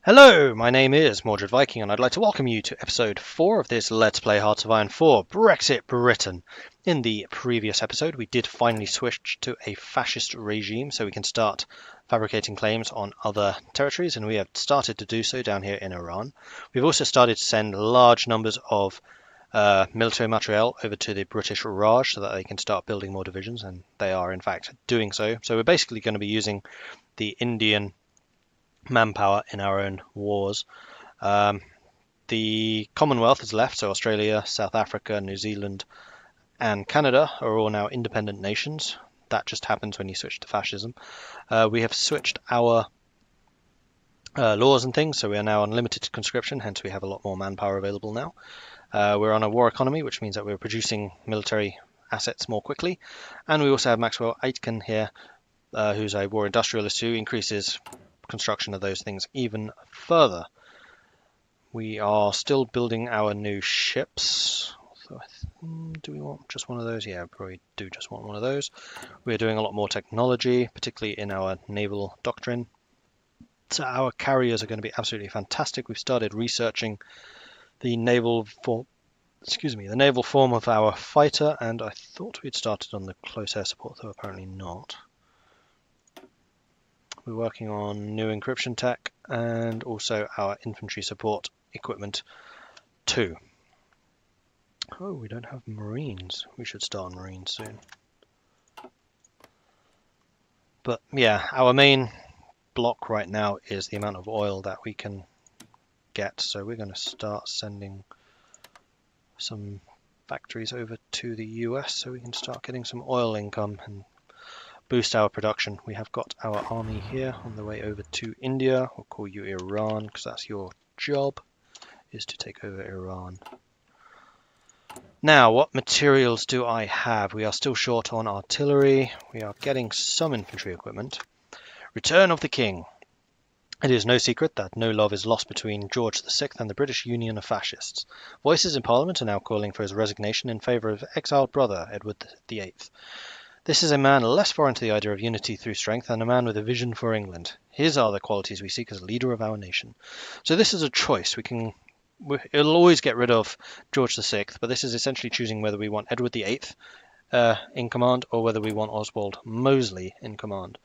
Hello, my name is Mordred Viking, and I'd like to welcome you to episode 4 of this Let's Play Hearts of Iron 4 Brexit Britain. In the previous episode, we did finally switch to a fascist regime so we can start fabricating claims on other territories, and we have started to do so down here in Iran. We've also started to send large numbers of military materiel over to the British Raj so that they can start building more divisions, and they are in fact doing so. So we're basically going to be using the Indian manpower in our own wars. The Commonwealth has left, so Australia, South Africa, New Zealand, and Canada are all now independent nations. That just happens when you switch to fascism. We have switched our laws and things, so we are now on limited conscription, hence we have a lot more manpower available now. We're on a war economy, which means that we're producing military assets more quickly. And we also have Maxwell Aitken here, who's a war industrialist who increases construction of those things even further. We are still building our new ships. So do we want just one of those? Yeah, probably do just want one of those. We're doing a lot more technology, particularly in our naval doctrine. So our carriers are going to be absolutely fantastic. We've started researching the naval form of our fighter, and I thought we'd started on the close air support, though apparently not. We're working on new encryption tech and also our infantry support equipment too. Oh, we don't have marines. We should start marines soon. But yeah, our main block right now is the amount of oil that we can get. So we're going to start sending some factories over to the US so we can start getting some oil income and boost our production. We have got our army here on the way over to India. We'll call you Iran because that's your job, is to take over Iran. Now, what materials do I have? We are still short on artillery. We are getting some infantry equipment. Return of the King. It is no secret that no love is lost between George VI and the British Union of Fascists. Voices in Parliament are now calling for his resignation in favour of exiled brother Edward VIII. This is a man less foreign to the idea of unity through strength and a man with a vision for England. His are the qualities we seek as leader of our nation. So this is a choice. It'll always get rid of George VI, but this is essentially choosing whether we want Edward VIII in command or whether we want Oswald Mosley in command.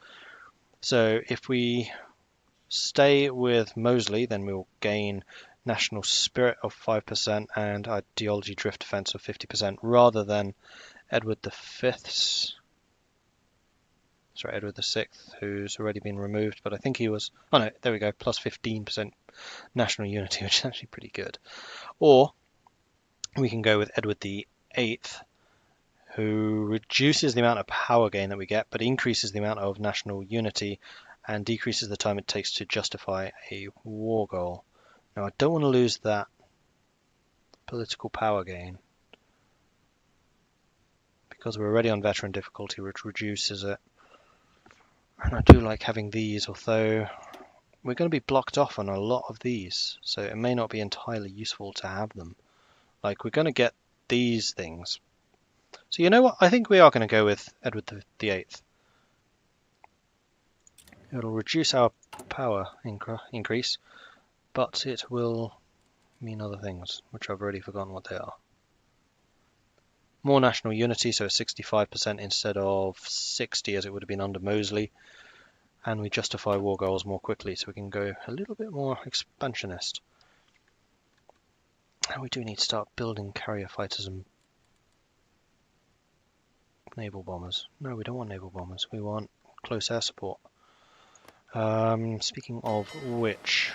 So if we stay with Mosley, then we'll gain national spirit of 5% and ideology drift defense of 50%, rather than Edward VI's. Sorry, Edward VI, who's already been removed, but I think he was... Oh no, there we go, plus 15% national unity, which is actually pretty good. Or we can go with Edward VIII, who reduces the amount of power gain that we get, but increases the amount of national unity and decreases the time it takes to justify a war goal. Now, I don't want to lose that political power gain, because we're already on veteran difficulty, which reduces it. And I do like having these, although we're going to be blocked off on a lot of these, so it may not be entirely useful to have them. Like, we're going to get these things. So you know what? I think we are going to go with Edward VIII. It'll reduce our power increase, but it will mean other things, which I've already forgotten what they are. More national unity, so 65% instead of 60 as it would have been under Mosley. And we justify war goals more quickly, so we can go a little bit more expansionist. And we do need to start building carrier fighters and naval bombers. No, we don't want naval bombers. We want close air support. Speaking of which,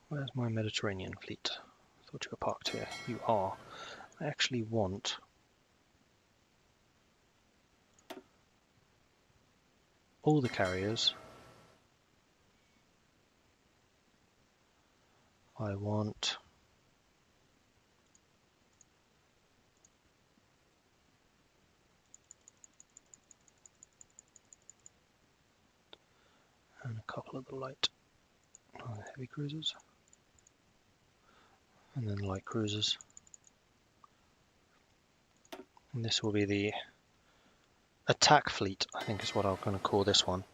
where's my Mediterranean fleet? I thought you were parked here. You are. I actually want all the carriers. I want and a couple of the light heavy cruisers, and then light cruisers. And this will be the attack fleet, I think is what I'm going to call this one.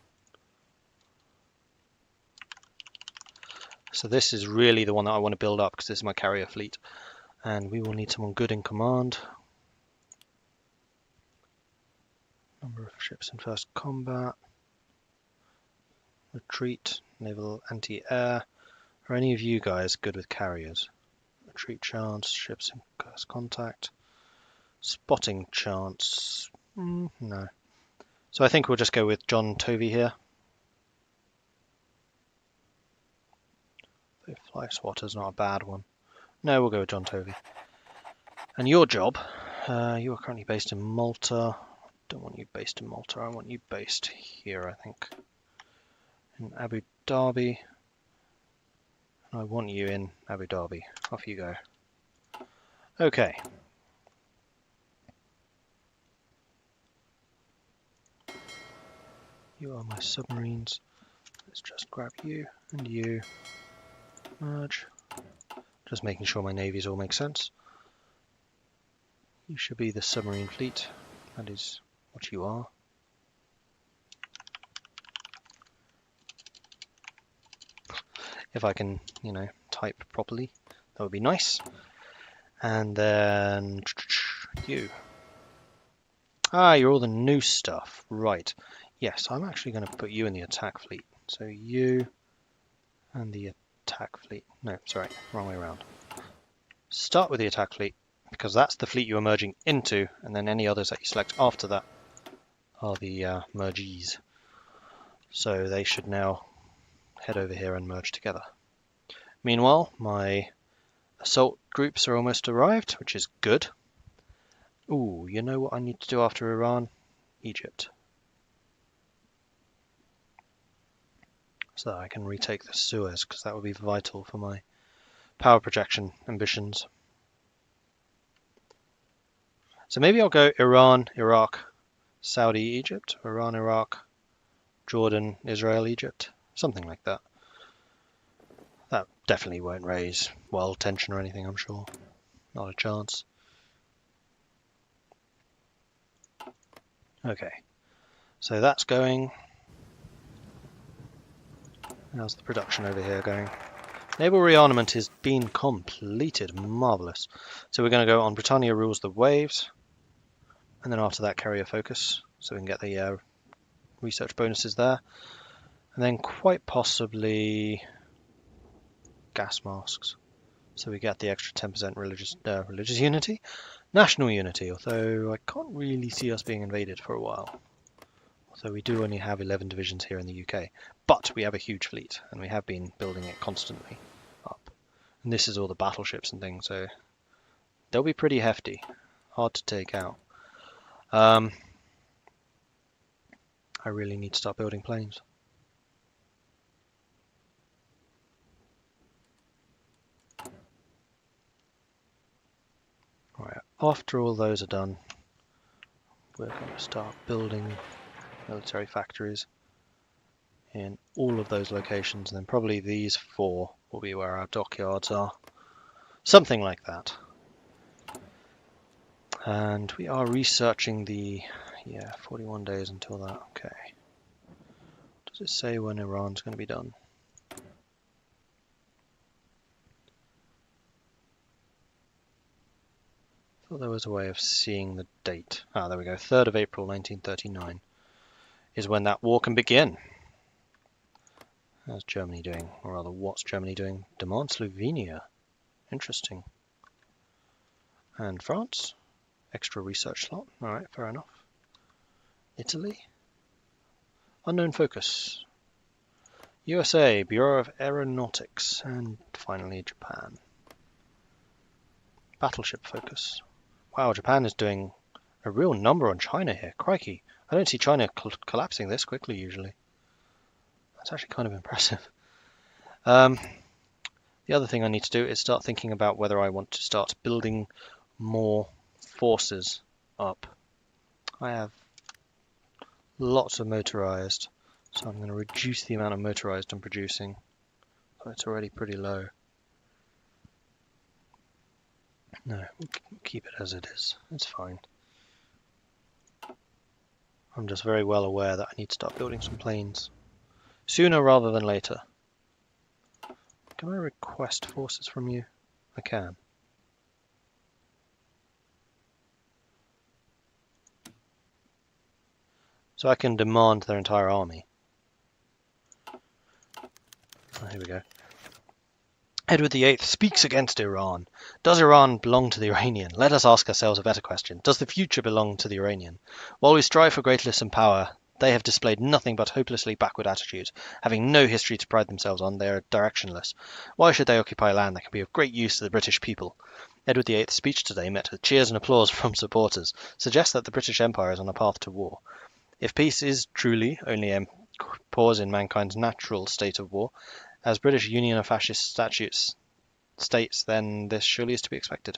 So this is really the one that I want to build up because this is my carrier fleet. And we will need someone good in command. Number of ships in first combat. Retreat, naval anti-air. Are any of you guys good with carriers? Retreat chance, ships in first contact. Spotting chance, no. So I think we'll just go with John Tovey here. The fly swatter's not a bad one. No, we'll go with John Tovey. And your job, you are currently based in Malta. Don't want you based in Malta, I want you based here, I think. In Abu Dhabi. I want you in Abu Dhabi. Off you go. Okay. You are my submarines. Let's just grab you and you. Merge. Just making sure my navies all make sense. You should be the submarine fleet. That is what you are. If I can, you know, type properly, that would be nice. And then you. Ah, you're all the new stuff. Right. Yes, I'm actually going to put you in the attack fleet. So you and the attack fleet. No, sorry, wrong way around. Start with the attack fleet, because that's the fleet you are merging into, and then any others that you select after that are the mergees. So they should now head over here and merge together. Meanwhile, my assault groups are almost arrived, which is good. Ooh, you know what I need to do after Iran? Egypt. So that I can retake the Suez, because that would be vital for my power projection ambitions. So maybe I'll go Iran, Iraq, Saudi, Egypt, Iran, Iraq, Jordan, Israel, Egypt, something like that. That definitely won't raise world tension or anything, I'm sure. Not a chance. Okay, so that's going. How's the production over here going? Naval rearmament has been completed. Marvellous. So we're going to go on Britannia rules the waves. And then after that, carrier focus. So we can get the research bonuses there. And then quite possibly gas masks. So we get the extra 10% religious unity. National unity, although I can't really see us being invaded for a while. So we do only have 11 divisions here in the UK, but we have a huge fleet, and we have been building it constantly up. And this is all the battleships and things, so they'll be pretty hefty, hard to take out. I really need to start building planes. Right, after all those are done, we're going to start building military factories in all of those locations, and then probably these 4 will be where our dockyards are. Something like that. And we are researching the, 41 days until that, okay. Does it say when Iran's going to be done? I thought there was a way of seeing the date. Ah, there we go, 3rd of April 1939 is when that war can begin. How's Germany doing? Or rather, what's Germany doing? Demand Slovenia. Interesting. And France? Extra research slot. Alright, fair enough. Italy? Unknown focus. USA, Bureau of Aeronautics. And finally, Japan. Battleship focus. Wow, Japan is doing a real number on China here. Crikey. I don't see China collapsing this quickly usually. That's actually kind of impressive. The other thing I need to do is start thinking about whether I want to start building more forces up. I have lots of motorized, so I'm going to reduce the amount of motorized I'm producing. So it's already pretty low. No, we'll keep it as it is. It's fine. I'm just very well aware that I need to start building some planes sooner rather than later. Can I request forces from you? I can. So I can demand their entire army. Oh, here we go. Edward VIII speaks against Iran. Does Iran belong to the Iranian? Let us ask ourselves a better question. Does the future belong to the Iranian? While we strive for greatness and power, they have displayed nothing but hopelessly backward attitudes. Having no history to pride themselves on, they are directionless. Why should they occupy land that can be of great use to the British people? Edward VIII's speech today met with cheers and applause from supporters, suggests that the British Empire is on a path to war. If peace is truly only a pause in mankind's natural state of war, as British Union of Fascist statutes states, then this surely is to be expected.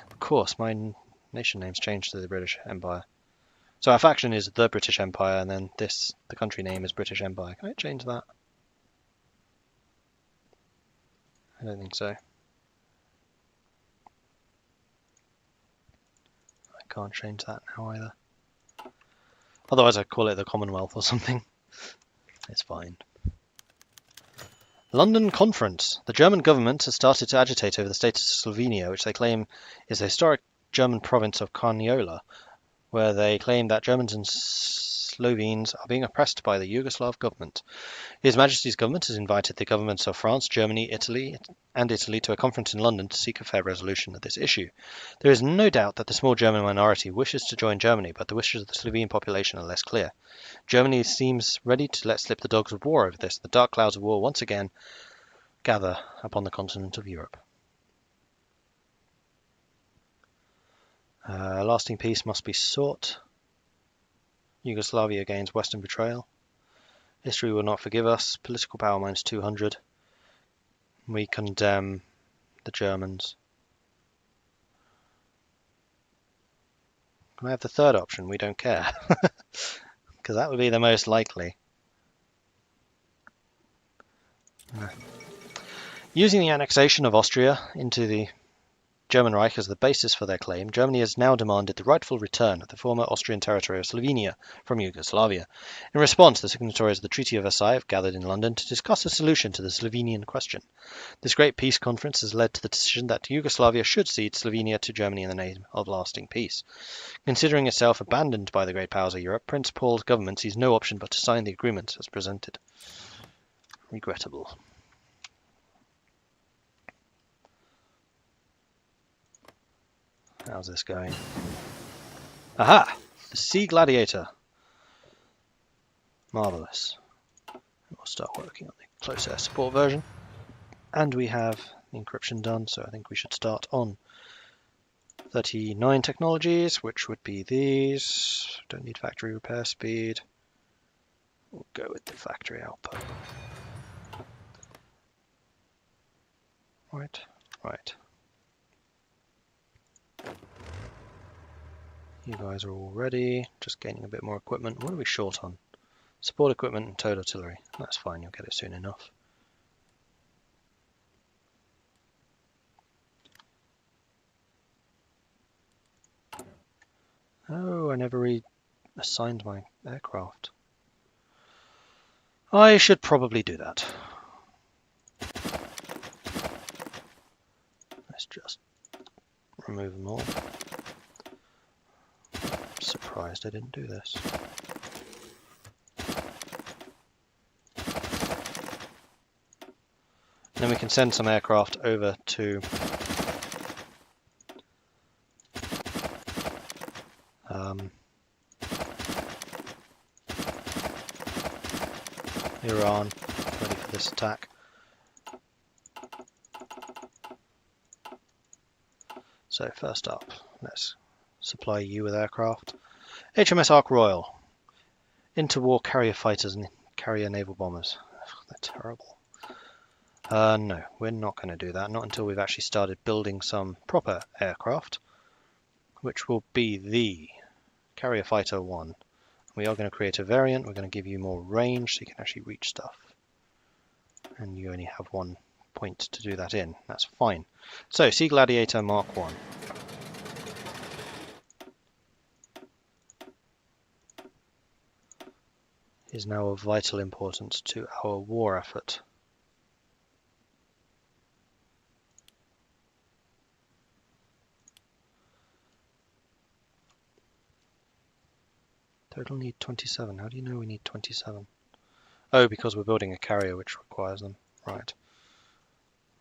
Of course, my nation name's changed to the British Empire. So our faction is the British Empire, and then the country name is British Empire. Can I change that? I don't think so. I can't change that now either. Otherwise I'd call it the Commonwealth or something. It's fine. London Conference. The German government has started to agitate over the status of Slovenia, which they claim is the historic German province of Carniola, where they claim that Germans and Slovenes are being oppressed by the Yugoslav government. His Majesty's government has invited the governments of France, Germany, Italy to a conference in London to seek a fair resolution of this issue. There is no doubt that the small German minority wishes to join Germany, but the wishes of the Slovene population are less clear. Germany seems ready to let slip the dogs of war over this. The dark clouds of war once again gather upon the continent of Europe. Lasting peace must be sought. Yugoslavia gains Western betrayal. History will not forgive us. Political power minus 200. We condemn the Germans. Can I have the third option? We don't care. Because that would be the most likely. Using the annexation of Austria into the German Reich as the basis for their claim, Germany has now demanded the rightful return of the former Austrian territory of Slovenia from Yugoslavia. In response, the signatories of the Treaty of Versailles have gathered in London to discuss a solution to the Slovenian question. This great peace conference has led to the decision that Yugoslavia should cede Slovenia to Germany in the name of lasting peace. Considering itself abandoned by the great powers of Europe, Prince Paul's government sees no option but to sign the agreement as presented. Regrettable. How's this going? Aha! The Sea Gladiator. Marvellous. We'll start working on the close air support version. And we have the encryption done, so I think we should start on 39 technologies, which would be these. Don't need factory repair speed. We'll go with the factory output. Right. You guys are all ready. Just gaining a bit more equipment. What are we short on? Support equipment and towed artillery. That's fine, you'll get it soon enough. Oh, I never reassigned my aircraft. I should probably do that. Let's just remove them all. I'm surprised I didn't do this. Then we can send some aircraft over to Iran, ready for this attack. So first up, let's supply you with aircraft. HMS Ark Royal, interwar carrier fighters and carrier naval bombers. They're terrible. No, we're not going to do that, not until we've actually started building some proper aircraft, which will be the Carrier Fighter 1. We are going to create a variant. We're going to give you more range so you can actually reach stuff. And you only have one point to do that in. That's fine. So, Sea Gladiator Mark 1. Is now of vital importance to our war effort. Total need 27. How do you know we need 27? Oh, because we're building a carrier which requires them. Right.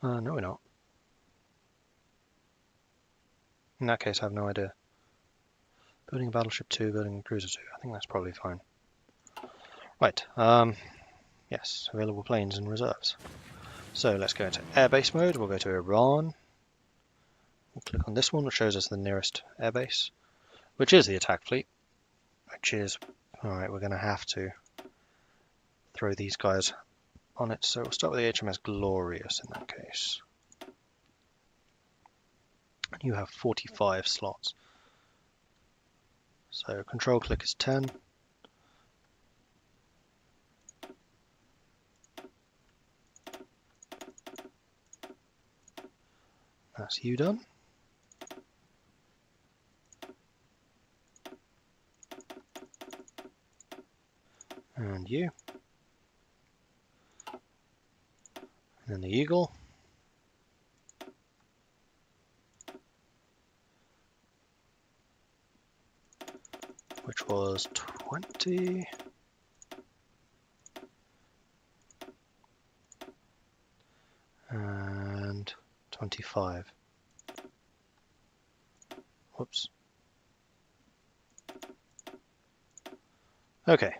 No, we're not. In that case, I have no idea. Building a battleship 2, building a cruiser 2. I think that's probably fine. Right. Yes, available planes and reserves. So let's go into airbase mode. We'll go to Iran. We'll click on this one, which shows us the nearest airbase, which is the attack fleet. Which is, alright, we're going to have to throw these guys on it. So we'll start with the HMS Glorious in that case. You have 45 slots. So control click is 10. That's you done. And you. And then the Eagle. Which was 20. And 25. Whoops. Okay.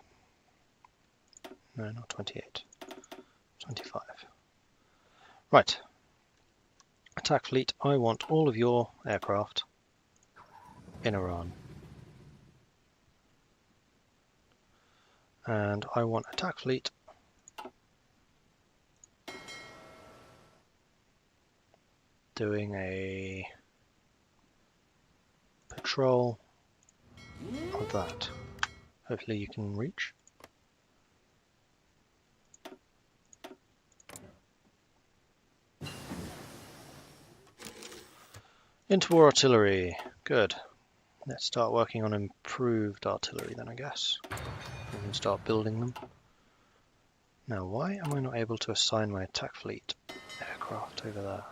No, not 28. 25. Right. Attack fleet, I want all of your aircraft in Iran. And I want attack fleet doing a patrol of that. Hopefully you can reach. Interwar artillery. Good. Let's start working on improved artillery then, I guess. We can start building them. Now, why am I not able to assign my attack fleet aircraft over there?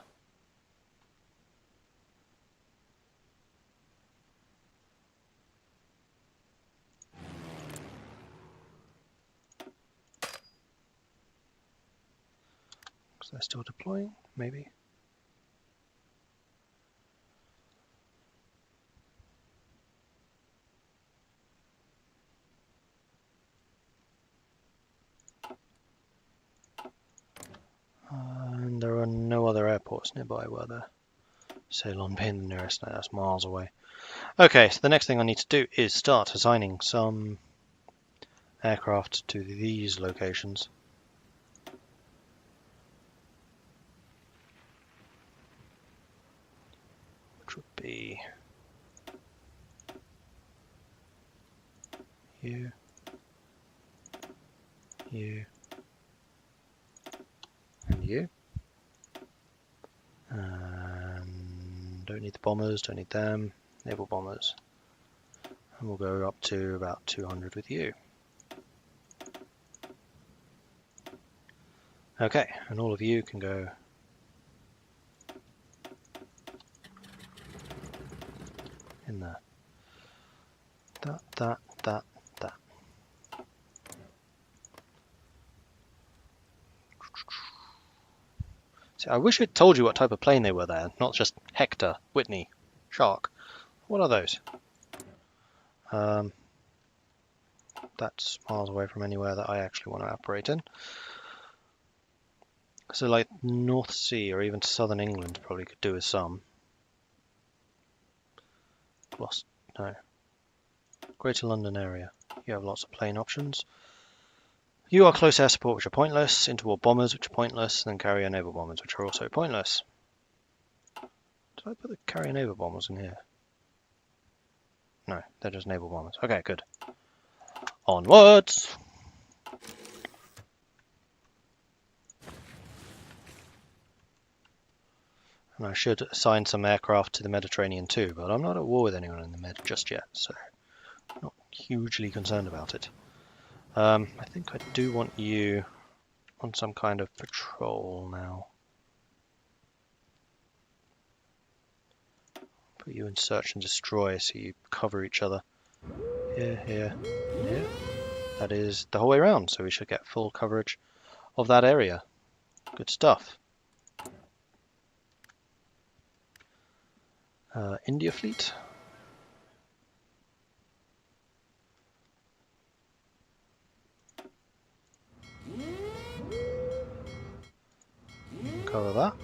Because they're still deploying, maybe. And there are no other airports nearby, were there? Ceylon being the nearest, no, that's miles away. Okay, so the next thing I need to do is start assigning some aircraft to these locations. Which would be you, you, and you. And don't need the bombers, don't need them. Naval bombers. And we'll go up to about 200 with you. Okay, and all of you can go in there. That. See, I wish it told you what type of plane they were there, not just Hector, Whitney, Shark. What are those? That's miles away from anywhere that I actually want to operate in. So like North Sea or even southern England probably could do with some. No. Greater London area. You have lots of plane options. You are close air support, which are pointless, interwar bombers, which are pointless, and then carrier naval bombers, which are also pointless. Did I put the carrier naval bombers in here? No, they're just naval bombers. Okay, good. Onwards! And I should assign some aircraft to the Mediterranean too, but I'm not at war with anyone in the Med just yet, so I'm not hugely concerned about it. I think I do want you on some kind of patrol now. Put you in search and destroy so you cover each other. Here, here, here. That is the whole way around, so we should get full coverage of that area. Good stuff. India fleet. Cover that.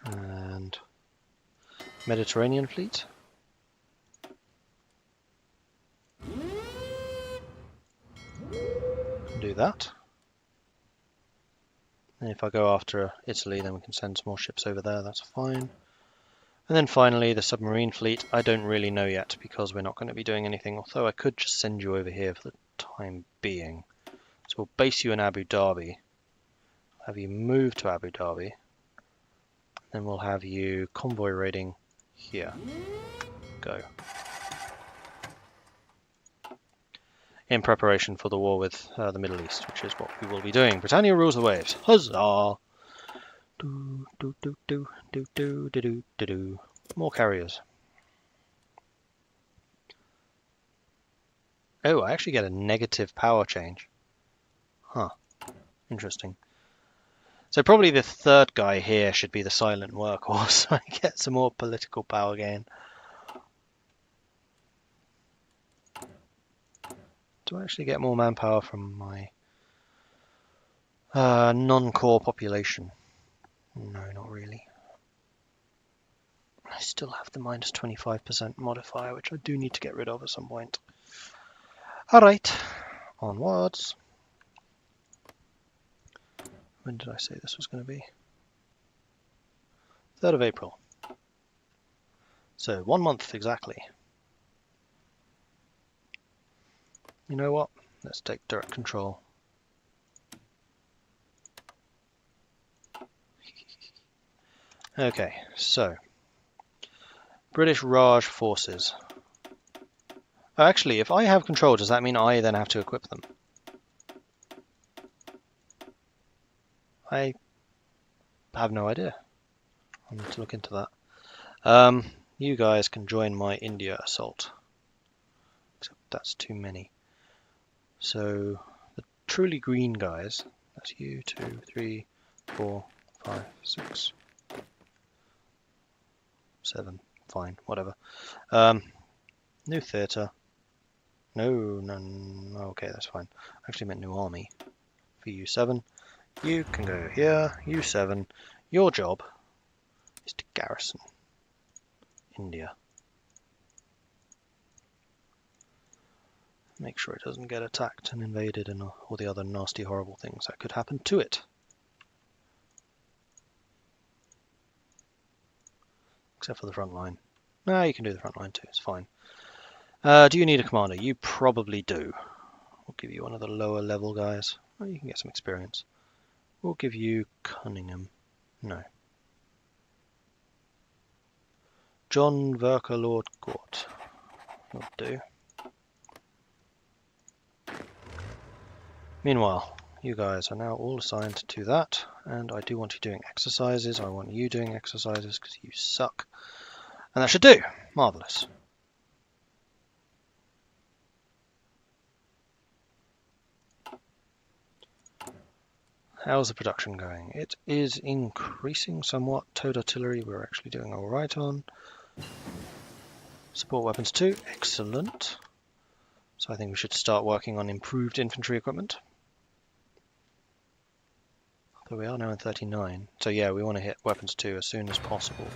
And Mediterranean fleet. Do that. And if I go after Italy, then we can send some more ships over there, that's fine. And then finally, the submarine fleet. I don't really know yet because we're not going to be doing anything, although I could just send you over here for the time being. So we'll base you in Abu Dhabi, have you move to Abu Dhabi, then we'll have you convoy raiding here. Go. In preparation for the war with the Middle East, which is what we will be doing. Britannia rules the waves. Huzzah! Do, do, do, do, do, do, do, do, do, do. More carriers. Oh, I actually get a negative power change. Huh. Interesting. So probably the third guy here should be the silent workhorse, so I get some more political power gain. Do I actually get more manpower from my non-core population? No, not really. I still have the minus 25% modifier, which I do need to get rid of at some point. Alright, onwards. When did I say this was going to be? 3rd of April. So 1 month exactly. You know what? Let's take direct control. Okay, so British Raj forces. Oh, actually, if I have control, does that mean I then have to equip them? I have no idea. I need to look into that. You guys can join my India assault. Except that's too many. So the truly green guys, that's you, 2, 3, 4, 5, 6, 7, fine, whatever. New theatre. No, okay, that's fine. I actually meant new army for you 7. You can go here, you 7. Your job is to garrison India. Make sure it doesn't get attacked and invaded and all the other nasty, horrible things that could happen to it. Except for the front line. No, you can do the front line too, it's fine. Do you need a commander? You probably do. We'll give you one of the lower level guys. Oh, you can get some experience. We'll give you Cunningham. No. John Verker Lord Gort. Will do. Meanwhile, you guys are now all assigned to that, and I do want you doing exercises. I want you doing exercises because you suck. And that should do. Marvellous. How's the production going? It is increasing somewhat. Towed artillery we're actually doing alright on. Support weapons too. Excellent. So I think we should start working on improved infantry equipment. Although we are now in 39. So yeah, we want to hit weapons 2 as soon as possible.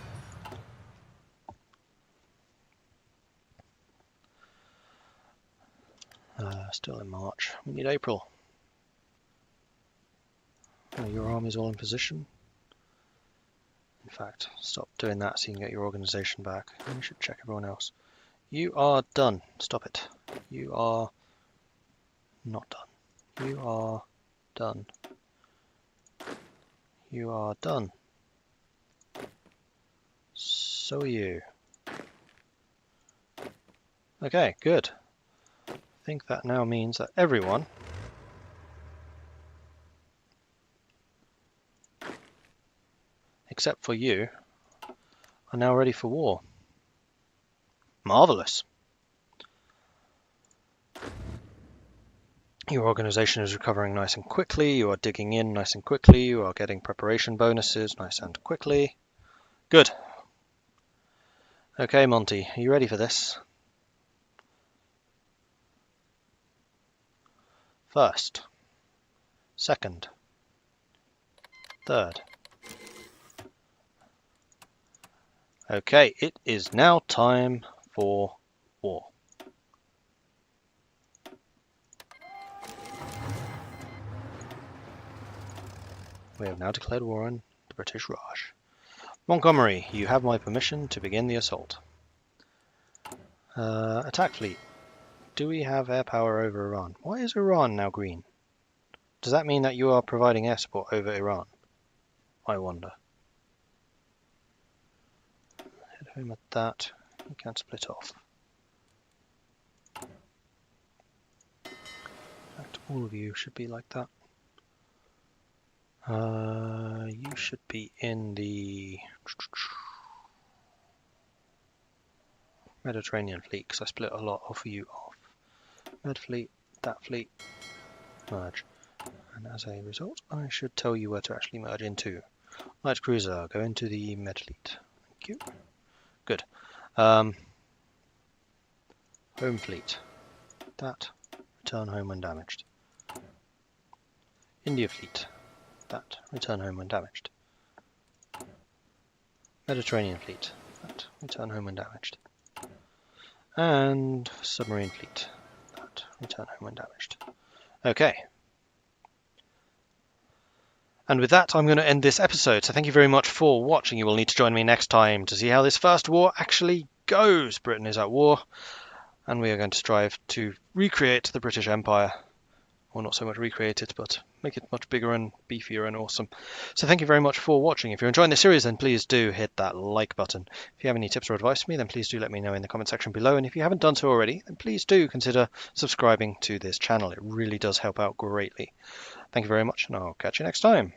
Still in March. We need April. Oh, your army's all in position. In fact, stop doing that so you can get your organization back. And we should check everyone else. You are done. Stop it. You are not done. You are done. You are done. So are you. Okay, good. I think that now means that everyone except for you are now ready for war. Marvellous. Your organisation is recovering nice and quickly. You are digging in nice and quickly. You are getting preparation bonuses nice and quickly. Good. Okay, Monty, are you ready for this? First, second, third. Okay, it is now time for war. We have now declared war on the British Raj. Montgomery, you have my permission to begin the assault. Attack fleet. Do we have air power over Iran? Why is Iran now green? Does that mean that you are providing air support over Iran? I wonder. Head home at that. You can split off. In fact, all of you should be like that. You should be in the Mediterranean fleet, because I split a lot of you off. Med fleet, that fleet, merge. And as a result, I should tell you where to actually merge into. Light cruiser, go into the Med fleet. Thank you. Good. Home fleet. That. Return home when damaged. India fleet. That. Return home when damaged. Mediterranean fleet. That. Return home when damaged. And submarine fleet. That. Return home when damaged. Okay. And with that, I'm going to end this episode. So thank you very much for watching. You will need to join me next time to see how this first war actually goes. Britain is at war, and we are going to strive to recreate the British Empire. Well, not so much recreate it, but make it much bigger and beefier and awesome. So thank you very much for watching. If you're enjoying this series, then please do hit that like button. If you have any tips or advice for me, then please do let me know in the comment section below. And if you haven't done so already, then please do consider subscribing to this channel. It really does help out greatly. Thank you very much, and I'll catch you next time.